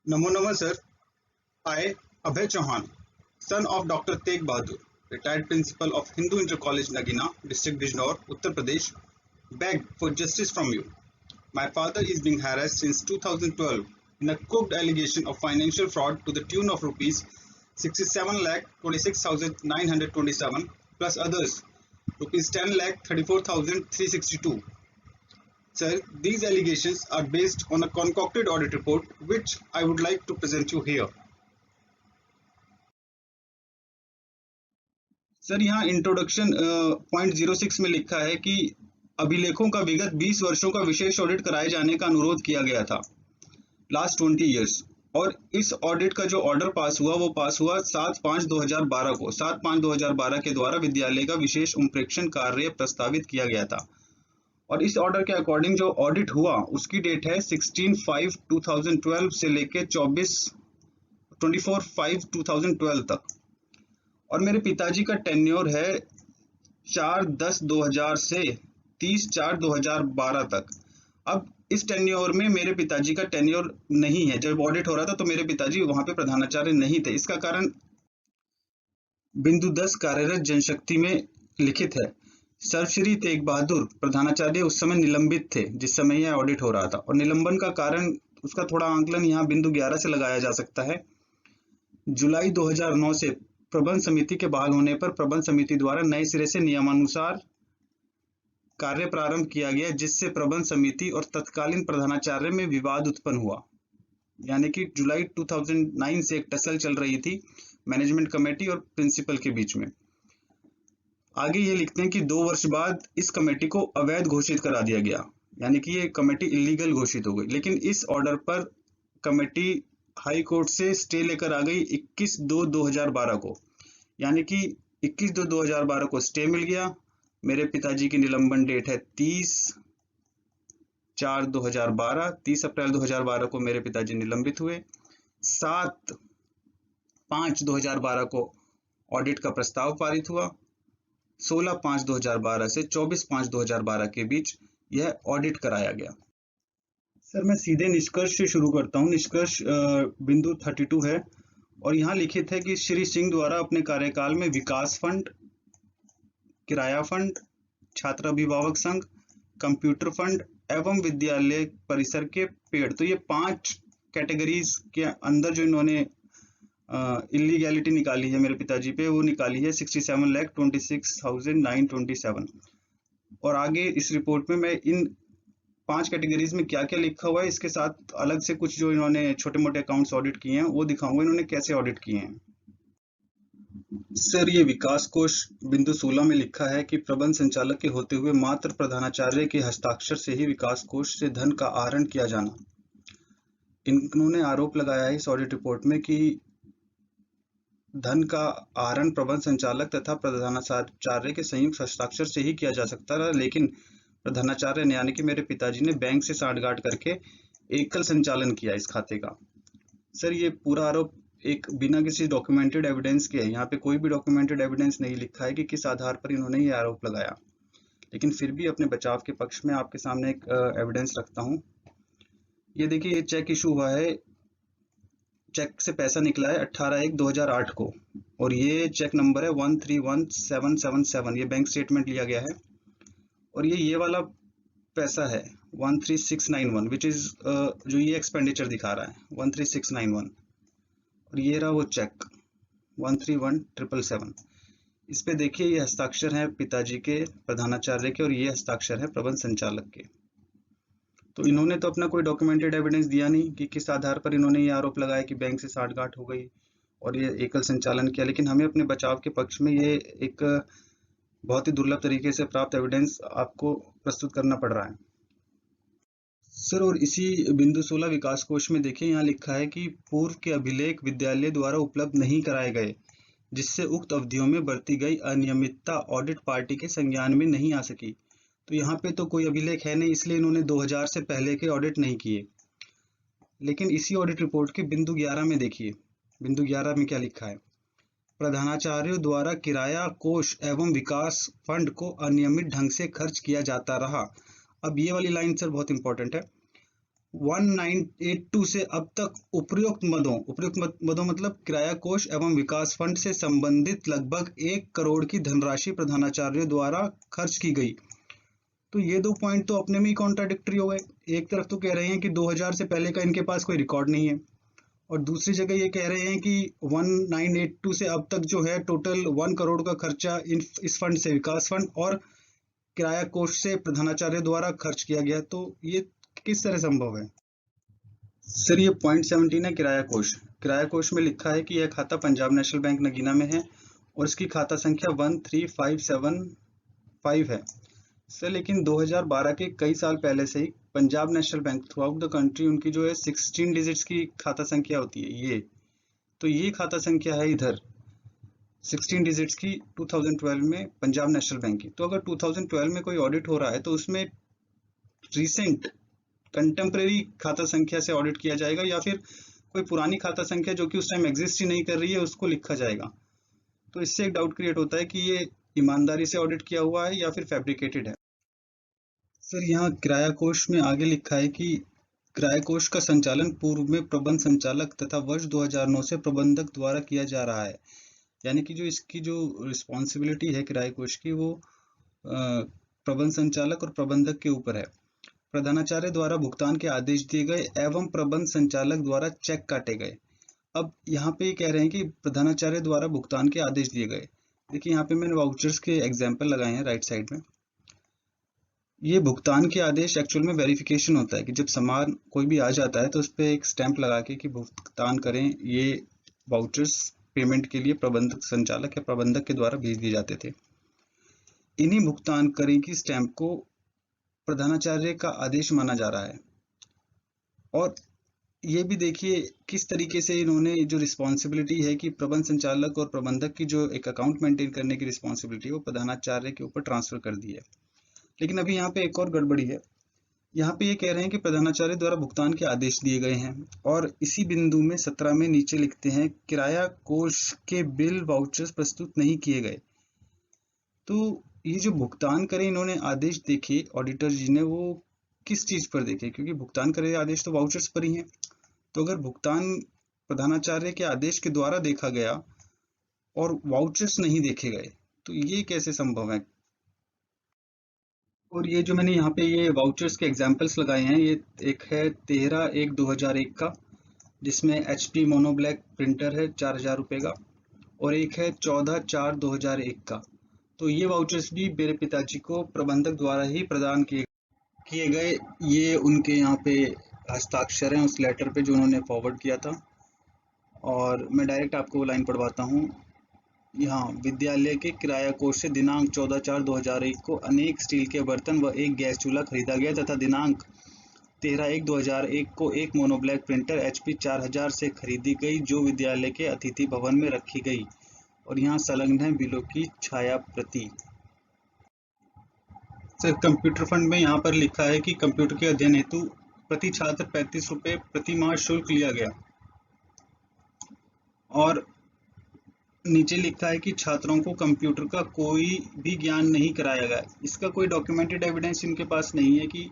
Namo Namo sir. I, Abhay Chauhan, son of Dr. Tegh Bahadur, retired principal of Hindu Inter College Nagina, District Bijnor, Uttar Pradesh, beg for justice from you. My father is being harassed since 2012 in a cooked allegation of financial fraud to the tune of rupees 67,26,927 plus others rupees 10,34,362. Sir, these allegations are based on a concocted audit report which I would like to present you here. Sir यहाँ introduction point 06 में लिखा है कि अभिलेखों का विगत 20 वर्षों का विशेष ऑडिट कराए जाने का अनुरोध किया गया था लास्ट 20 इयर्स। और इस ऑडिट का जो ऑर्डर पास हुआ वो पास हुआ 7/5/2012 को। 7/5/2012 के द्वारा विद्यालय का विशेष उम्प्रेक्षण कार्य प्रस्तावित किया गया था और इस ऑर्डर के अकॉर्डिंग जो ऑडिट हुआ उसकी डेट है 16/5/2012 से लेके 24/5/2012 तक। और मेरे पिताजी का टेन्योर है 4/10/2000 से 30/4/2012 तक। अब इस टेन्योर में मेरे पिताजी का टेन्योर नहीं है। जब ऑडिट हो रहा था तो मेरे पिताजी वहां पे प्रधानाचार्य नहीं थे। इसका कारण बिंदु 10 कार्यरत जनशक्ति में लिखित है। सर्वश्री तेग बहादुर प्रधानाचार्य उस समय निलंबित थे जिस समय यह ऑडिट हो रहा था और निलंबन का कारण उसका थोड़ा आंकलन यहाँ बिंदु 11 से लगाया जा सकता है। जुलाई 2009 से प्रबंध समिति के बहाल होने पर प्रबंध समिति द्वारा नए सिरे से नियमानुसार कार्य प्रारंभ किया गया जिससे प्रबंध समिति और तत्कालीन प्रधानाचार्य में विवाद उत्पन्न हुआ। यानी कि जुलाई 2009 से एक टसल चल रही थी मैनेजमेंट कमेटी और प्रिंसिपल के बीच में। आगे ये लिखते हैं कि 2 वर्ष बाद इस कमेटी को अवैध घोषित करा दिया गया, यानी कि ये कमेटी इलीगल घोषित हो गई। लेकिन इस ऑर्डर पर कमेटी हाई कोर्ट से स्टे लेकर आ गई 21/2/2012 को, यानी कि 21/2/2012 को स्टे मिल गया। मेरे पिताजी की निलंबन डेट है 30/4/2012। 30 अप्रैल 2012 को मेरे पिताजी निलंबित हुए। 7/5/2012 को ऑडिट का प्रस्ताव पारित हुआ। 16/5/2012 से 24/5/2012 के बीच यह ऑडिट कराया गया। सर मैं सीधे निष्कर्ष से शुरू करता हूँ। निष्कर्ष बिंदु 32 है और यहाँ लिखित है कि श्री सिंह द्वारा अपने कार्यकाल में विकास फंड, किराया फंड, छात्र अभिभावक संघ, कंप्यूटर फंड एवं विद्यालय परिसर के पेड़, तो ये 5 कैटेगरीज के अंदर जो इन्होंने इलीगैलिटी निकाली है मेरे पिताजी पे, वो निकाली है 67,26,927। और आगे इस रिपोर्ट में मैं इन 5 कैटेगरीज में क्या क्या लिखा हुआ है इसके साथ अलग से कुछ जो इन्होंने छोटे मोटे अकाउंट्स ऑडिट किए हैं वो दिखाऊंगा इन्होंने कैसे ऑडिट किए हैं। सर ये विकास कोष बिंदु 16 में लिखा है कि प्रबंध संचालक के होते हुए मात्र प्रधानाचार्य के हस्ताक्षर से ही विकास कोष से धन का आहरण किया जाना। इन्होंने आरोप लगाया है इस ऑडिट रिपोर्ट में कि धन का आहरण प्रबंध संचालक तथा प्रधानाचार्य के संयुक्त हस्ताक्षर से ही किया जा सकता था, लेकिन प्रधानाचार्य ने यानी कि मेरे पिताजी ने बैंक से सांठगांठ करके एकल संचालन किया इस खाते का। सर ये पूरा आरोप एक बिना किसी डॉक्यूमेंटेड एविडेंस के है। यहाँ पे कोई भी डॉक्यूमेंटेड एविडेंस नहीं लिखा है कि किस आधार पर इन्होंने ये आरोप लगाया, लेकिन फिर भी अपने बचाव के पक्ष में आपके सामने एक एविडेंस रखता हूँ। ये देखिए ये चेक इशू हुआ है, चेक से पैसा निकला है 18/1/2008 को और ये चेक नंबर है 131777। ये बैंक स्टेटमेंट लिया गया है और ये वाला पैसा है 13691 विच इज जो ये एक्सपेंडिचर दिखा रहा है 13691 और ये रहा वो चेक 131,777। इस पे देखिए ये हस्ताक्षर है पिताजी के, प्रधानाचार्य के, और ये हस्ताक्षर है प्रबंध संचालक के। तो इन्होंने तो अपना कोई डॉक्यूमेंटेड एविडेंस दिया नहीं कि किस आधार पर इन्होंने ये आरोप लगाया कि बैंक से सांठगांठ हो गई और ये एकल संचालन किया, लेकिन हमें अपने बचाव के पक्ष में ये एक बहुत ही दुर्लभ तरीके से प्राप्त एविडेंस आपको प्रस्तुत करना पड़ रहा है। सर और इसी बिंदु 16 विकास कोष में देखिए यहाँ लिखा है कि पूर्व के अभिलेख विद्यालय द्वारा उपलब्ध नहीं कराए गए जिससे उक्त अवधियों में बरती गई अनियमितता ऑडिट पार्टी के संज्ञान में नहीं आ सकी। तो यहाँ पे तो कोई अभिलेख है नहीं, इसलिए इन्होंने 2000 से पहले के ऑडिट नहीं किए। लेकिन इसी ऑडिट रिपोर्ट के बिंदु 11 में देखिए, बिंदु 11 में क्या लिखा है, प्रधानाचार्यों द्वारा किराया कोष एवं विकास फंड को अनियमित ढंग से खर्च किया जाता रहा। अब ये वाली लाइन सर बहुत इंपॉर्टेंट है। 1982 से अब तक उपयुक्त मदों मतलब किराया कोष एवं विकास फंड से संबंधित लगभग 1 करोड़ की धनराशि प्रधानाचार्य द्वारा खर्च की गई। तो ये दो पॉइंट तो अपने में ही कॉन्ट्राडिक्टरी हो गए। एक तरफ तो कह रहे हैं कि 2000 से पहले का इनके पास कोई रिकॉर्ड नहीं है, और दूसरी जगह ये कह रहे हैं कि 1982 से अब तक जो है टोटल 1 करोड़ का खर्चा इस फंड से, विकास फंड और किराया कोष से प्रधानाचार्य द्वारा खर्च किया गया। तो ये किस तरह संभव है? सर ये पॉइंट 17 है किराया कोष। किराया कोष में लिखा है कि यह खाता पंजाब नेशनल बैंक नगीना में है और इसकी खाता संख्या 13575 है। सर लेकिन 2012 के कई साल पहले से ही Punjab National Bank throughout the country उनकी जो है 16 डिजिट्स की खाता संख्या होती है ये, तो ये खाता संख्या है इधर 16 डिजिट्स की 2012 में पंजाब नेशनल बैंक की। तो अगर 2012 में कोई ऑडिट हो रहा है तो उसमें रिसेंट कंटेम्प्रेरी खाता संख्या से ऑडिट किया जाएगा या फिर कोई पुरानी खाता संख्या जो कि उस टाइम एग्जिस्ट ही नहीं कर रही है उसको लिखा जाएगा। तो इससे एक डाउट क्रिएट होता है कि ये ईमानदारी से ऑडिट किया हुआ है या फिर फैब्रिकेटेड है। सर यहाँ किराया कोष में आगे लिखा है कि किराया कोष का संचालन पूर्व में प्रबंध संचालक तथा वर्ष 2009 से प्रबंधक द्वारा किया जा रहा है। यानी कि जो इसकी जो रिस्पॉन्सिबिलिटी है किराया कोष की वो प्रबंध संचालक और प्रबंधक के ऊपर है। प्रधानाचार्य द्वारा भुगतान के आदेश दिए गए एवं प्रबंध संचालक द्वारा चेक काटे गए। अब यहाँ पे कह रहे हैं कि प्रधानाचार्य द्वारा भुगतान के आदेश दिए गए। देखिए यहाँ पे मैंने वाउचर्स के एग्जाम्पल लगाए हैं राइट साइड में। ये भुगतान के आदेश एक्चुअल में वेरिफिकेशन होता है कि जब सामान कोई भी आ जाता है तो उस पर एक स्टैंप लगा के कि भुगतान करें, ये वाउचर्स पेमेंट के लिए प्रबंधक संचालक या प्रबंधक के द्वारा भेज दिए जाते थे। इन्हीं भुगतान करें की स्टैंप को प्रधानाचार्य का आदेश माना जा रहा है। और ये भी देखिए किस तरीके से इन्होंने जो रिस्पॉन्सिबिलिटी है कि प्रबंध संचालक और प्रबंधक की जो एक अकाउंट मेंटेन करने की रिस्पॉन्सिबिलिटी है वो प्रधानाचार्य के ऊपर ट्रांसफर कर दी है। लेकिन अभी यहाँ पे एक और गड़बड़ी है। यहाँ पे ये कह रहे हैं कि प्रधानाचार्य द्वारा भुगतान के आदेश दिए गए हैं और इसी बिंदु में 17 में नीचे लिखते हैं किराया कोष के बिल वाउचर्स प्रस्तुत नहीं किए गए। तो ये जो भुगतान करे इन्होंने आदेश देखे ऑडिटर जी ने, वो किस चीज पर देखे? क्योंकि भुगतान करे आदेश तो वाउचर्स पर ही है। तो अगर भुगतान प्रधानाचार्य के आदेश के द्वारा देखा गया और वाउचर्स नहीं देखे गए तो ये कैसे संभव है? और ये जो मैंने यहाँ पे ये वाउचर्स के एग्जांपल्स लगाए हैं, ये एक है 13/1/2001 का जिसमें HP मोनो ब्लैक प्रिंटर है 4000 रुपये का, और एक है 14/4/2001 का। तो ये वाउचर्स भी मेरे पिताजी को प्रबंधक द्वारा ही प्रदान किए गए। ये उनके यहाँ पे हस्ताक्षर हैं उस लेटर पे जो उन्होंने फॉरवर्ड किया था। और मैं डायरेक्ट आपको वो लाइन पढ़वाता हूँ। यहाँ विद्यालय के किराया कोष से दिनांक 14/4/2001 को अनेक स्टील के बर्तन व एक गैस चूल्हा खरीदा गया तथा दिनांक 13/1/2001 को एक मोनोब्लैक प्रिंटर HP 4000 से खरीदी गई जो विद्यालय के अतिथि भवन में रखी गई। और यहाँ संलग्न है बिलों की छाया प्रति। सर कंप्यूटर फंड में यहाँ पर लिखा है कि कंप्यूटर के अध्ययन हेतु प्रति छात्र 35 रुपये प्रति माह शुल्क लिया गया, और नीचे लिखा है कि छात्रों को कंप्यूटर का कोई भी ज्ञान नहीं कराया गया। इसका कोई डॉक्यूमेंटेड एविडेंस इनके पास नहीं है कि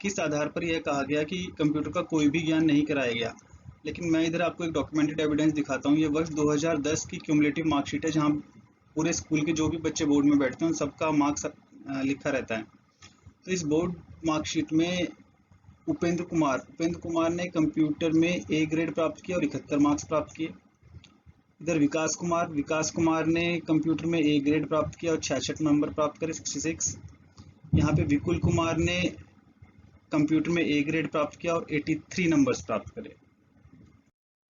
किस आधार पर यह कहा गया कि कंप्यूटर का कोई भी ज्ञान नहीं कराया गया। लेकिन मैं इधर आपको एक डॉक्यूमेंटेड एविडेंस दिखाता हूँ। ये वर्ष 2010 की क्यूमुलेटिव मार्कशीट है जहाँ पूरे स्कूल के जो भी बच्चे बोर्ड में बैठते हैं उन सबका मार्क्स लिखा रहता है। तो इस बोर्ड मार्कशीट में उपेंद्र कुमार ने कंप्यूटर में A ग्रेड प्राप्त किया और 71 मार्क्स प्राप्त किए। इधर विकास कुमार ने कंप्यूटर में A ग्रेड प्राप्त किया और 66 नंबर प्राप्त करे, 66। यहाँ पे विपुल कुमार ने कंप्यूटर में A ग्रेड प्राप्त किया और 83 नंबर्स प्राप्त करे।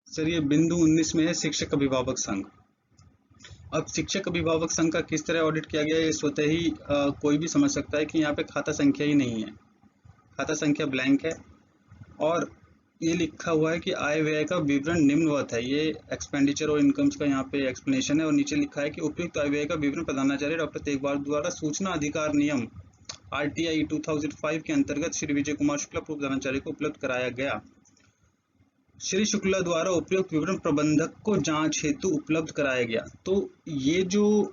सर ये बिंदु 19 में है शिक्षक अभिभावक संघ। अब शिक्षक अभिभावक संघ का किस तरह ऑडिट किया गया ये स्वतः ही कोई भी समझ सकता है कि यहाँ पे खाता संख्या ही नहीं है, खाता संख्या ब्लैंक है। और ये लिखा हुआ है कि आय व्यय का विवरण निम्नवत है। ये एक्सपेंडिचर और इनकम्स का यहाँ पे एक्सप्लेनेशन है। और नीचे लिखा है कि उपयुक्त आय व्यय का विवरण प्रधानाचार्य डॉक्टर तेगबहादुर द्वारा सूचना अधिकार नियम RTI 2005 के अंतर्गत श्री विजय कुमार शुक्ला पूर्व प्रधानाचार्य को उपलब्ध कराया गया। श्री शुक्ला द्वारा उपयुक्त विवरण प्रबंधक को जांच हेतु उपलब्ध कराया गया। तो ये जो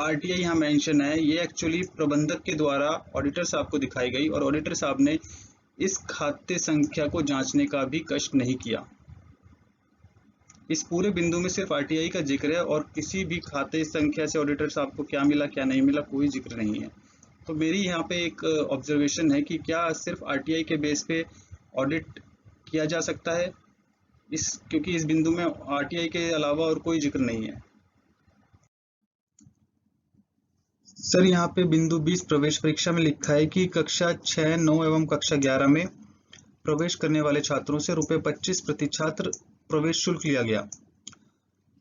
RTI यहाँ मेंशन है ये एक्चुअली प्रबंधक के द्वारा ऑडिटर साहब को दिखाई गई और ऑडिटर साहब ने इस खाते संख्या को जांचने का भी कष्ट नहीं किया। इस पूरे बिंदु में सिर्फ आरटीआई का जिक्र है और किसी भी खाते संख्या से ऑडिटर साहब को क्या मिला क्या नहीं मिला कोई जिक्र नहीं है। तो मेरी यहाँ पे एक ऑब्जर्वेशन है कि क्या सिर्फ आरटीआई के बेस पे ऑडिट किया जा सकता है, क्योंकि इस बिंदु में आरटीआई के अलावा और कोई जिक्र नहीं है। सर यहाँ पे बिंदु 20 प्रवेश परीक्षा में लिखा है कि कक्षा 6, 9 एवं कक्षा 11 में प्रवेश करने वाले छात्रों से ₹25 प्रति छात्र प्रवेश शुल्क लिया गया,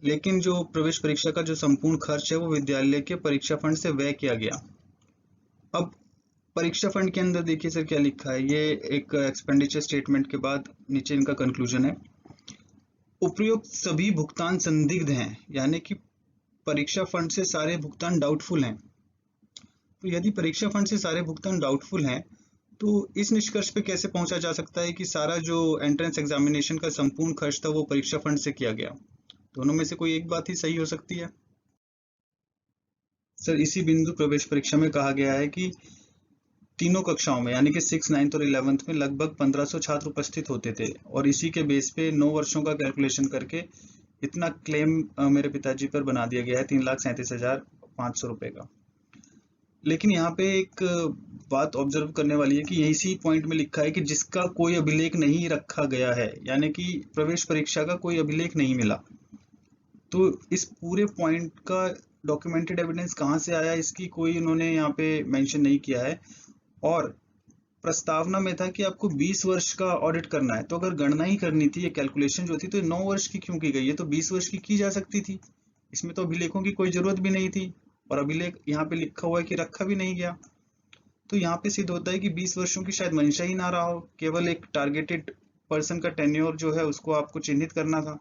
लेकिन जो प्रवेश परीक्षा का जो संपूर्ण खर्च है वो विद्यालय के परीक्षा फंड से व्यय किया गया। अब परीक्षा फंड के अंदर देखिए सर क्या लिखा है, ये एक एक्सपेंडिचर स्टेटमेंट के बाद नीचे इनका कंक्लूजन है, उपयुक्त सभी भुगतान संदिग्ध हैं, यानी कि परीक्षा फंड से सारे भुगतान डाउटफुल हैं। तो यदि परीक्षा फंड से सारे भुगतान डाउटफुल हैं तो इस निष्कर्ष पे कैसे पहुंचा जा सकता है कि सारा जो एंट्रेंस एग्जामिनेशन का संपूर्ण खर्च था वो परीक्षा फंड से किया गया। दोनों में से कोई एक बात ही सही हो सकती है। सर इसी बिंदु प्रवेश परीक्षा में कहा गया है कि तीनों कक्षाओं में यानी कि 6, 9 और 11 में लगभग 1500 छात्र उपस्थित होते थे और इसी के बेस पे 9 वर्षों का कैलकुलेशन करके इतना क्लेम मेरे पिताजी पर बना दिया गया है 3,37,500 रुपए का। लेकिन यहाँ पे एक बात ऑब्जर्व करने वाली है कि इसी पॉइंट में लिखा है कि जिसका कोई अभिलेख नहीं रखा गया है, यानी कि प्रवेश परीक्षा का कोई अभिलेख नहीं मिला। तो इस पूरे पॉइंट का डॉक्यूमेंटेड एविडेंस कहाँ से आया, इसकी कोई उन्होंने यहाँ पे मेंशन नहीं किया है। और प्रस्तावना में था कि आपको 20 वर्ष का ऑडिट करना है, तो अगर गणना ही करनी थी, ये कैलकुलेशन जो थी, तो 9 वर्ष की क्यों की गई है? तो 20 वर्ष की जाए सकती थी, इसमें तो अभिलेखों की कोई जरूरत भी नहीं थी और अभिलेख यहाँ पे लिखा हुआ है कि रखा भी नहीं गया। तो यहाँ पे सिद्ध होता है कि 20 वर्षों की शायद मंशा ही ना रहा हो, केवल एक टारगेटेड पर्सन का टेन्योर जो है उसको आपको चिन्हित करना था।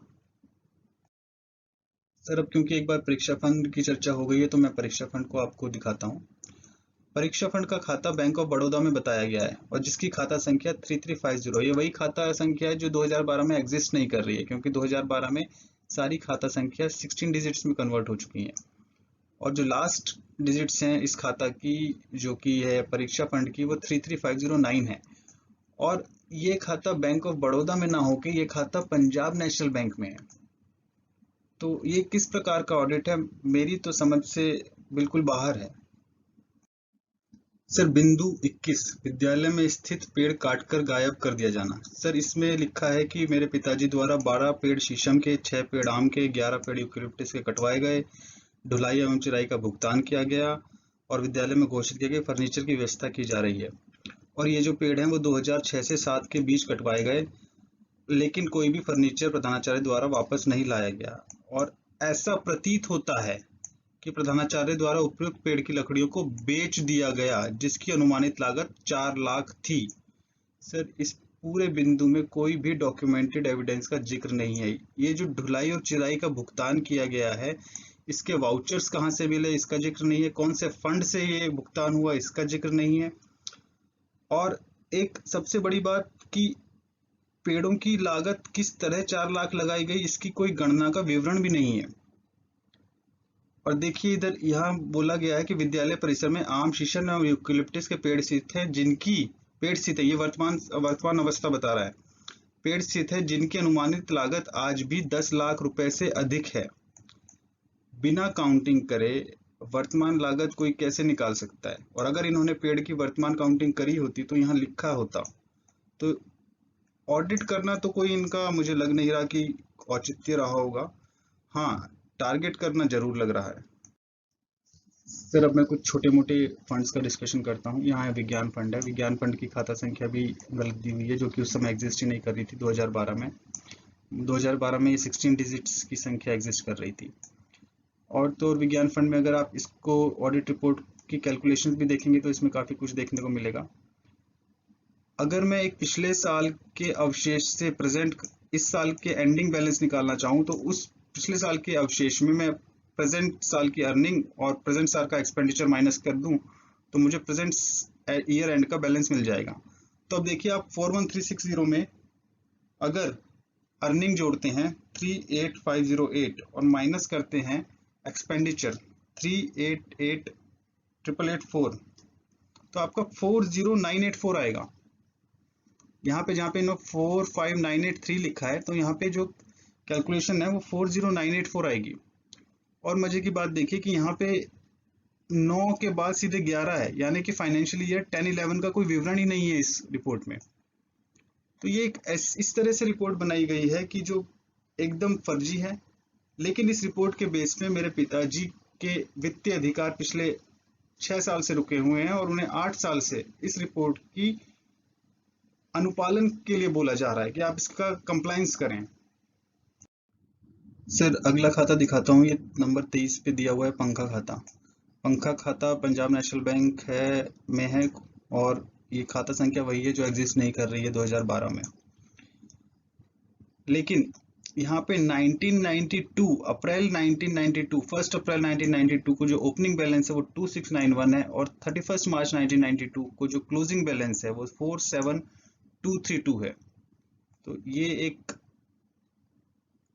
सर अब क्योंकि एक बार परीक्षा फंड की चर्चा हो गई है तो मैं परीक्षा फंड को आपको दिखाता हूँ। परीक्षा फंड का खाता बैंक ऑफ बड़ौदा में बताया गया है और जिसकी खाता संख्या 3350, ये वही खाता संख्या है जो 2012 में एग्जिस्ट नहीं कर रही है, क्योंकि 2012 में सारी खाता संख्या 16 डिजिट्स में कन्वर्ट हो चुकी हैं और जो लास्ट डिजिट्स हैं इस खाता की जो कि है परीक्षा फंड की वो 33509 है। और ये खाता बैंक ऑफ बड़ौदा में ना होके ये खाता पंजाब नेशनल बैंक में है। तो ये किस प्रकार का ऑडिट है, मेरी तो समझ से बिल्कुल बाहर है। सर बिंदु 21 विद्यालय में स्थित पेड़ काटकर गायब कर दिया जाना। सर इसमें लिखा है कि मेरे पिताजी द्वारा 12 पेड़ शीशम के, 6 पेड़ आम के, 11 पेड़ यूकेलिप्टस के कटवाए गए, ढुलाई एवं चिराई का भुगतान किया गया और विद्यालय में घोषित किया गया फर्नीचर की व्यवस्था की जा रही है। और ये जो पेड़ हैं वो 2006 से 7 के बीच कटवाए गए, लेकिन कोई भी फर्नीचर प्रधानाचार्य द्वारा वापस नहीं लाया गया और ऐसा प्रतीत होता है कि प्रधानाचार्य द्वारा उपयुक्त पेड़ की लकड़ियों को बेच दिया गया जिसकी अनुमानित लागत 4 लाख थी। सर इस पूरे बिंदु में कोई भी डॉक्यूमेंटेड एविडेंस का जिक्र नहीं है। ये जो ढुलाई और चिराई का भुगतान किया गया है इसके वाउचर्स कहाँ से मिले इसका जिक्र नहीं है, कौन से फंड से ये भुगतान हुआ इसका जिक्र नहीं है। और एक सबसे बड़ी बात कि पेड़ों की लागत किस तरह 4 लाख लगाई गई इसकी कोई गणना का विवरण भी नहीं है। और देखिए इधर यहाँ बोला गया है कि विद्यालय परिसर में आम, शीशम और यूकेलिप्टस के पेड़ स्थित हैं जिनकी पेड़ स्थित है, ये वर्तमान अवस्था बता रहा है, पेड़ स्थित है जिनकी अनुमानित लागत आज भी 10 लाख रुपए से अधिक है। बिना काउंटिंग करे वर्तमान लागत कोई कैसे निकाल सकता है? और अगर इन्होंने पेड़ की वर्तमान काउंटिंग करी होती तो यहाँ लिखा होता। तो ऑडिट करना तो कोई इनका मुझे लग नहीं रहा कि औचित्य रहा होगा। हाँ, टारगेट करना जरूर लग रहा है। सर अब मैं कुछ छोटे मोटे फंड्स का डिस्कशन करता हूँ। यहाँ है विज्ञान फंड है, विज्ञान फंड की खाता संख्या भी गलत दी हुई है जो कि उस समय एग्जिस्ट ही नहीं कर रही थी 2012 में। 2012 में ये 16 डिजिट्स की संख्या एग्जिस्ट कर रही थी। और तो विज्ञान फंड में अगर आप इसको ऑडिट रिपोर्ट की कैलकुलेशन भी देखेंगे तो इसमें काफी कुछ देखने को मिलेगा। अगर मैं एक पिछले साल के अवशेष से प्रेजेंट इस साल के एंडिंग बैलेंस निकालना चाहूँ तो उस पिछले साल के अवशेष में मैं प्रेजेंट साल की अर्निंग और प्रेजेंट साल का एक्सपेंडिचर माइनस कर दूं तो मुझे प्रेजेंट ईयर एंड का बैलेंस मिल जाएगा। तो अब देखिए आप 41360 में अगर अर्निंग जोड़ते हैं 38508 और माइनस करते हैं एक्सपेंडिचर 388884 तो आपका 40984 आएगा। यहाँ पे जहाँ पे 45983 लिखा है, तो यहाँ पे जो कैलकुलेशन है वो 40984 आएगी। और मजे की बात देखिए कि यहाँ पे 9 के बाद सीधे 11 है, यानी कि फाइनेंशियल ईयर 10-11 का कोई विवरण ही नहीं है इस रिपोर्ट में। तो ये एक इस तरह से रिपोर्ट बनाई गई है कि जो एकदम फर्जी है, लेकिन इस रिपोर्ट के बेस पे मेरे पिताजी के वित्तीय अधिकार पिछले 6 साल से रुके हुए हैं और उन्हें 8 साल से इस रिपोर्ट की अनुपालन के लिए बोला जा रहा है कि आप इसका कंप्लायंस करें। सर अगला खाता दिखाता हूँ, ये नंबर 23 पे दिया हुआ है पंखा खाता। पंखा खाता पंजाब नेशनल बैंक में है और ये खाता संख्या वही है जो एग्जिस्ट नहीं कर रही है 2012 में। लेकिन यहाँ पे 1992 अप्रैल 1992 1 अप्रैल 1992 को जो ओपनिंग बैलेंस है वो 2691 है और 31 मार्च 1992 को जो क्लोजिंग बैलेंस है वो 47232 है। तो ये एक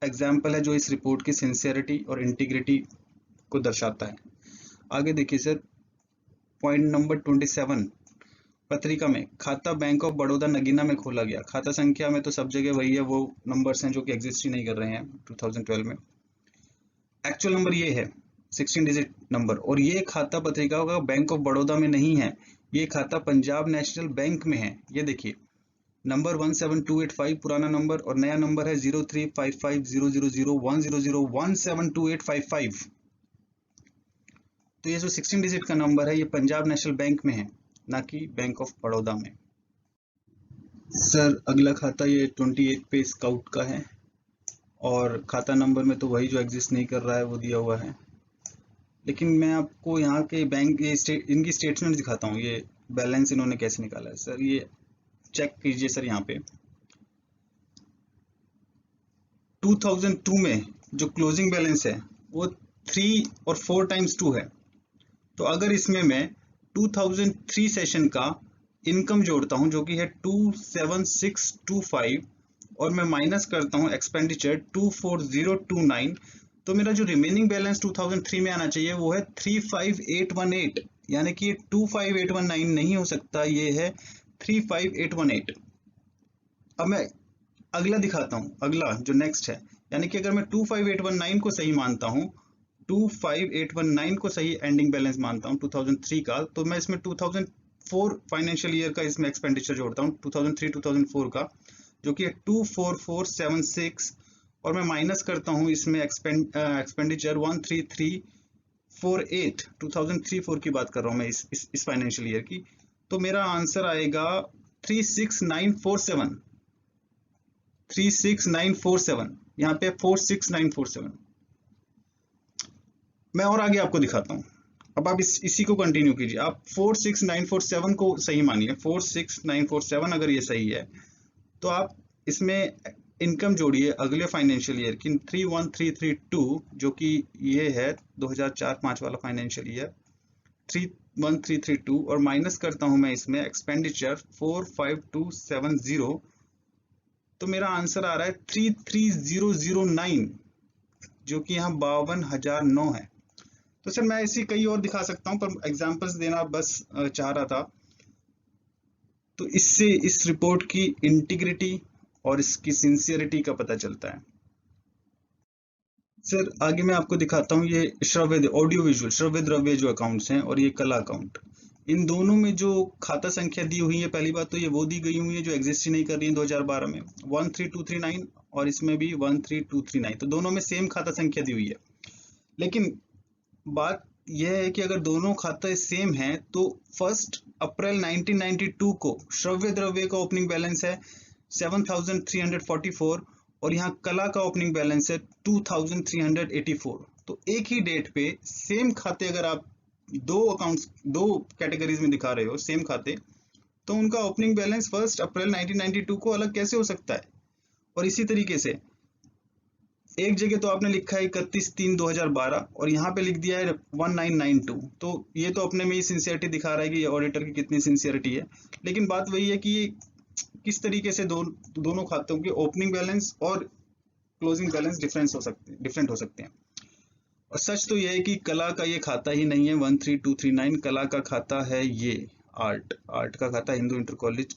एग्जाम्पल है जो इस रिपोर्ट की सिंसियरिटी और इंटीग्रिटी को दर्शाता है। आगे देखिए सर, पॉइंट नंबर 27, पत्रिका में खाता बैंक ऑफ बड़ौदा नगीना में खोला गया। खाता संख्या में तो सब जगह वही है, वो नंबर्स हैं जो कि एग्जिस्ट ही नहीं कर रहे हैं 2012 में। एक्चुअल नंबर ये है 16 डिजिट नंबर, और ये खाता पत्रिका का बैंक ऑफ बड़ौदा में नहीं है, ये खाता पंजाब नेशनल बैंक में है। ये देखिए नंबर 17285 पुराना नंबर और नया नंबर है 0355000100172855। तो ये जो 16 डिजिट का नंबर है ये पंजाब नेशनल बैंक में है, ना कि बैंक ऑफ बड़ौदा में। सर अगला खाता ये 28 पे स्काउट का है और खाता नंबर में तो वही जो एग्जिस्ट नहीं कर रहा है वो दिया हुआ है। लेकिन मैं आपको यहाँ के बैंक इनकी स्टेटमेंट दिखाता हूँ, ये बैलेंस इन्होंने कैसे निकाला है। सर ये चेक कीजिए सर, यहाँ पे 2002 में जो क्लोजिंग बैलेंस है वो 3 और 4 टाइम्स 2 है। तो अगर इसमें मैं 2003 सेशन का इनकम जोड़ता हूं जो कि है 27625 और मैं माइनस करता हूं एक्सपेंडिचर 24029, तो मेरा जो रिमेनिंग बैलेंस 2003 में आना चाहिए वो है 35818, यानी कि ये 25819 नहीं हो सकता, ये है 35818। अब मैं अगला दिखाता हूं, अगला जो नेक्स्ट है, यानी कि अगर मैं 25819 को सही मानता हूं, 25819 को सही एंडिंग बैलेंस मानता हूं 2003 का, तो मैं इसमें 2004 फाइनेंशियल ईयर का इसमें एक्सपेंडिचर जोड़ता हूं 2003-2004 का, जो कि 24476, और मैं माइनस करता हूं इसमें एक्सपेंडिचर 13348, 2003-4 की बात कर रहा हूं मैं इस फाइनेंशियल ईयर की। तो मेरा आंसर आएगा 36947, 36947, यहाँ पे 46947। मैं और आगे आपको दिखाता हूँ। अब आप इसी को कंटिन्यू कीजिए, आप 46947 को सही मानिए, 46947 अगर ये सही है तो आप इसमें इनकम जोड़िए अगले फाइनेंशियल ईयर की 31332, जो कि ये है 2004-5 वाला फाइनेंशियल ईयर 31332, और माइनस करता हूं मैं इसमें एक्सपेंडिचर 45270, तो मेरा आंसर आ रहा है 33009, जो कि यहाँ 52,009 है। तो सर मैं ऐसी कई और दिखा सकता हूं, पर एग्जांपल्स देना बस चाह रहा था। तो इससे इस रिपोर्ट की इंटीग्रिटी और इसकी सिंसियरिटी का पता चलता है। सर आगे मैं आपको दिखाता हूं, ये श्रव्य ऑडियो विजुअल श्रव्य द्रव्य जो अकाउंट्स हैं और ये कला अकाउंट, इन दोनों में जो खाता संख्या दी हुई है, पहली बात तो ये वो दी गई हुई है जो एग्जिस्ट ही नहीं कर रही है 2012 में 13239, और इसमें भी 13239, तो दोनों में सेम खाता संख्या दी हुई है। लेकिन बात यह है कि अगर दोनों खाते सेम हैं तो 1 अप्रैल 1992 को श्रव्य द्रव्य का ओपनिंग बैलेंस है 7344 और यहाँ कला का ओपनिंग बैलेंस है 2384। तो एक ही डेट पे सेम खाते अगर आप दो अकाउंट्स दो कैटेगरीज में दिखा रहे हो सेम खाते, तो उनका ओपनिंग बैलेंस 1 अप्रैल 1992 को अलग कैसे हो सकता है। और इसी तरीके से एक जगह तो आपने लिखा है 31/3/2012 और यहाँ पे लिख दिया है 1992, तो ये तो अपने में ही सिंसियरिटी दिखा रहा है कि ये ऑडिटर की कितनी सिंसियरिटी है। लेकिन बात वही है कि ये किस तरीके से दोनों खातों के ओपनिंग बैलेंस और क्लोजिंग बैलेंस डिफरेंट हो सकते हैं। और सच तो यह है कि कला का ये खाता ही नहीं है 13239, कला का खाता है ये आर्ट का खाता, हिंदू इंटर कॉलेज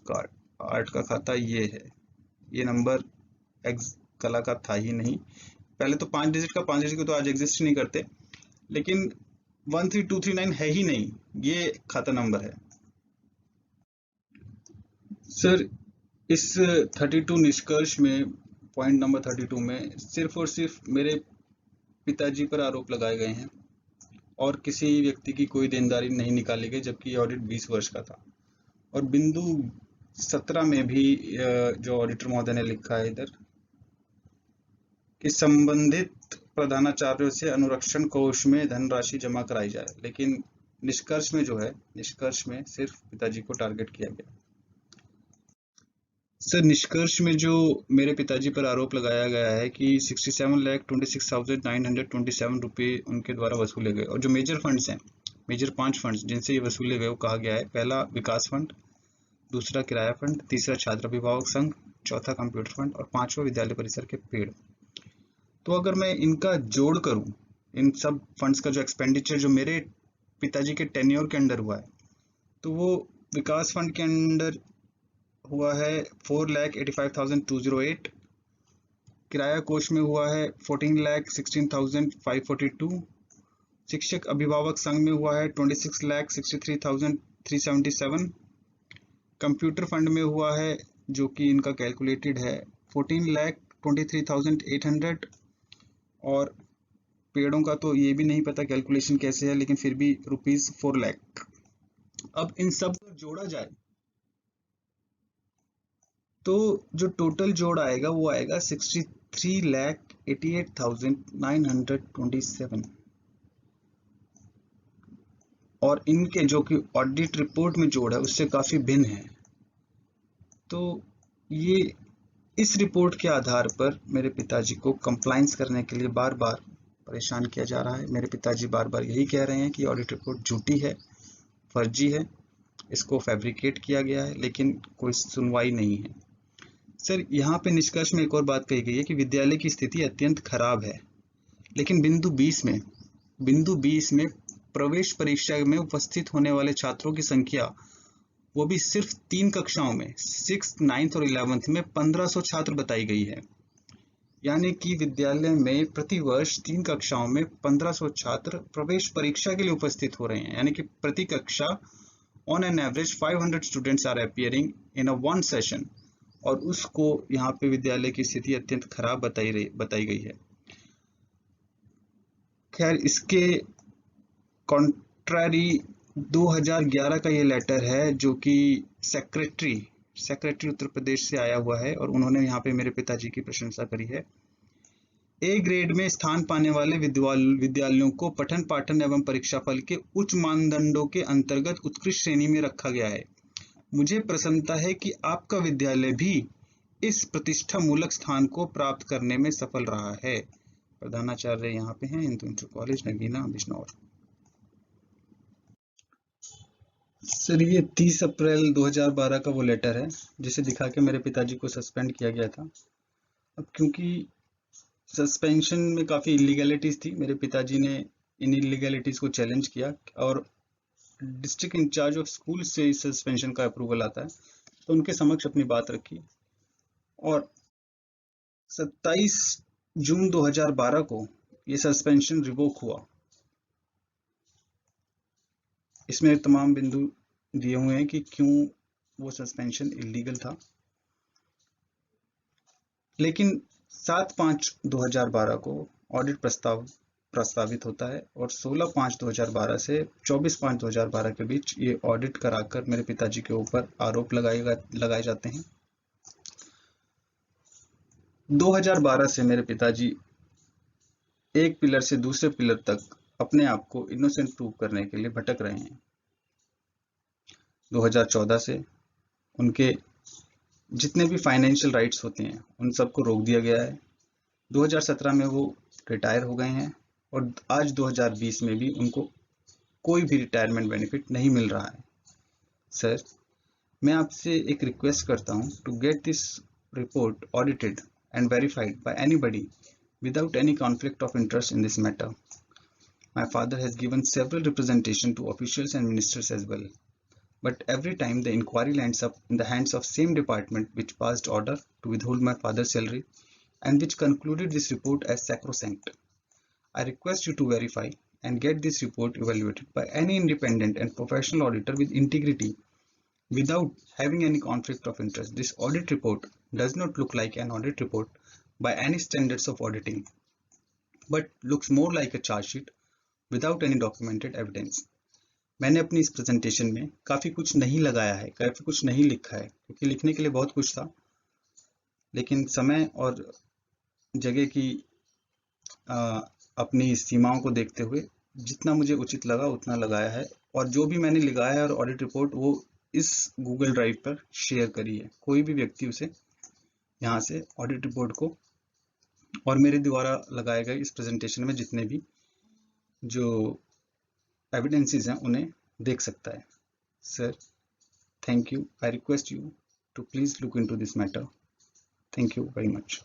आर्ट का खाता ये है, ये नंबर एक्स कला का था ही नहीं। पहले तो 5 डिजिट का, 5 डिजिट को तो आज एग्जिस्ट नहीं करते, लेकिन 13239 है ही नहीं, ये खाता नंबर है। सर इस 32 निष्कर्ष में, पॉइंट नंबर 32 में सिर्फ और सिर्फ मेरे पिताजी पर आरोप लगाए गए हैं और किसी व्यक्ति की कोई देनदारी नहीं निकाली गई, जबकि ऑडिट 20 वर्ष का था। और बिंदु 17 में भी जो ऑडिटर महोदय ने लिखा है इधर कि संबंधित प्रधानाचार्यों से अनुरक्षण कोष में धनराशि जमा कराई जाए, लेकिन निष्कर्ष में जो है, निष्कर्ष में सिर्फ पिताजी को टारगेट किया गया। सर निष्कर्ष में जो मेरे पिताजी पर आरोप लगाया गया है कि 67,26,927 रुपये उनके द्वारा वसूले गए, और जो मेजर फंड्स हैं, मेजर 5 फंड्स जिनसे ये वसूले गए, वो कहा गया है, पहला विकास फंड, दूसरा किराया फंड, तीसरा छात्र अभिभावक संघ, चौथा कंप्यूटर फंड और पांचवा विद्यालय परिसर के पेड़। तो अगर मैं इनका जोड़ करूं, इन सब फंड्स का जो एक्सपेंडिचर जो मेरे पिताजी के टेन्योर के अंडर हुआ है, तो वो विकास फंड के अंडर हुआ है 4,85,208, किराया कोष में हुआ है 14,16,542, शिक्षक अभिभावक संघ में हुआ है 26,63,377, कंप्यूटर फंड में हुआ है जो कि इनका कैलकुलेटेड है 14,23,800, और पेड़ों का तो ये भी नहीं पता कैलकुलेशन कैसे है, लेकिन फिर भी ₹4 लाख। अब इन सब को जोड़ा जाए तो जो टोटल जोड़ आएगा वो आएगा 63,88,927, और इनके जो कि ऑडिट रिपोर्ट में जोड़ है उससे काफी भिन्न है। तो ये इस रिपोर्ट के आधार पर मेरे पिताजी को कंप्लायंस करने के लिए बार बार परेशान किया जा रहा है। मेरे पिताजी बार बार यही कह रहे हैं कि ऑडिट रिपोर्ट झूठी है, फर्जी है, इसको फैब्रिकेट किया गया है, लेकिन कोई सुनवाई नहीं है। सर यहाँ पे निष्कर्ष में एक और बात कही गई है कि विद्यालय की स्थिति अत्यंत खराब है, लेकिन बिंदु 20 में प्रवेश परीक्षा में उपस्थित होने वाले छात्रों की संख्या, वो भी सिर्फ 3 कक्षाओं में, 6th, 9th और 11th में 1500 छात्र बताई गई है। यानी कि विद्यालय में प्रति वर्ष 3 कक्षाओं में 1500 छात्र प्रवेश परीक्षा के लिए उपस्थित हो रहे हैं। यानी कि प्रति कक्षा on an average 500 students are appearing in a one session, और उसको यहाँ पे विद्यालय की स्थिति अत्यंत खराब बताई गई है। खैर इसके कॉन्ट्रारी 2011 का ये लेटर है जो कि सेक्रेटरी उत्तर प्रदेश से आया हुआ है, और उन्होंने यहाँ पे मेरे पिताजी की प्रशंसा करी है। ए ग्रेड में स्थान पाने वाले विद्यालयों को पठन पाठन एवं परीक्षाफल के उच्च मानदंडों के अंतर्गत उत्कृष्ट श्रेणी में रखा गया है। मुझे प्रसन्नता है कि आपका विद्यालय भी इस प्रतिष्ठामूलक स्थान को प्राप्त करने में सफल रहा है। प्रधानाचार्य यहाँ पे हैं, Hindu inter college Nagina Bijnor. Sir ये 30 अप्रैल 2012 का वो लेटर है जिसे दिखा के मेरे पिताजी को सस्पेंड किया गया था। अब क्योंकि सस्पेंशन में काफ़ी इलीगैलिटीज़ थी, मेरे पिताजी ने इन इलीगैलिटीज़ को चैलेंज किया, और डिस्ट्रिक्ट इंचार्ज ऑफ स्कूल से इस सस्पेंशन का अप्रूवल आता है, तो उनके समक्ष अपनी बात रखी, और 27 जून 2012 को ये सस्पेंशन रिवोक हुआ। इसमें तमाम बिंदु दिए हुए हैं कि क्यों वो सस्पेंशन इलीगल था। लेकिन 7/5/2012 को ऑडिट प्रस्तावित होता है, और 16/5/2012 से 24/5/2012 के बीच ये ऑडिट कराकर मेरे पिताजी के ऊपर आरोप लगाए जाते हैं। 2012 से मेरे पिताजी एक पिलर से दूसरे पिलर तक अपने आप को इनोसेंट प्रूव करने के लिए भटक रहे हैं। 2014 से उनके जितने भी फाइनेंशियल राइट्स होते हैं उन सबको रोक दिया गया है। 2017 में वो रिटायर हो गए हैं, और आज 2020 में भी उनको कोई भी रिटायरमेंट बेनिफिट नहीं मिल रहा है। सर मैं आपसे एक रिक्वेस्ट करता हूँ to get this report audited and verified by anybody without any conflict of interest in this matter. My father has given several representation to officials and ministers as well. but every time the inquiry lands up in the hands of same department which passed order to withhold my father's salary and which concluded this report as sacrosanct. I request you to verify and get this report evaluated by any independent and professional auditor with integrity without having any conflict of interest. This audit report does not look like an audit report by any standards of auditing, but looks more like a charge sheet without any documented evidence. मैंने अपनी इस presentation में काफ़ी कुछ नहीं लगाया है, काफ़ी कुछ नहीं लिखा है, क्योंकि लिखने के लिए बहुत कुछ था, लेकिन समय और जगह की अपनी सीमाओं को देखते हुए जितना मुझे उचित लगा उतना लगाया है। और जो भी मैंने लगाया है और ऑडिट रिपोर्ट वो इस गूगल ड्राइव पर शेयर करी है। कोई भी व्यक्ति उसे यहाँ से ऑडिट रिपोर्ट को और मेरे द्वारा लगाए गए इस प्रेजेंटेशन में जितने भी जो एविडेंसेस हैं उन्हें देख सकता है। Sir, thank you. I request you to please look into this matter. Thank you very much.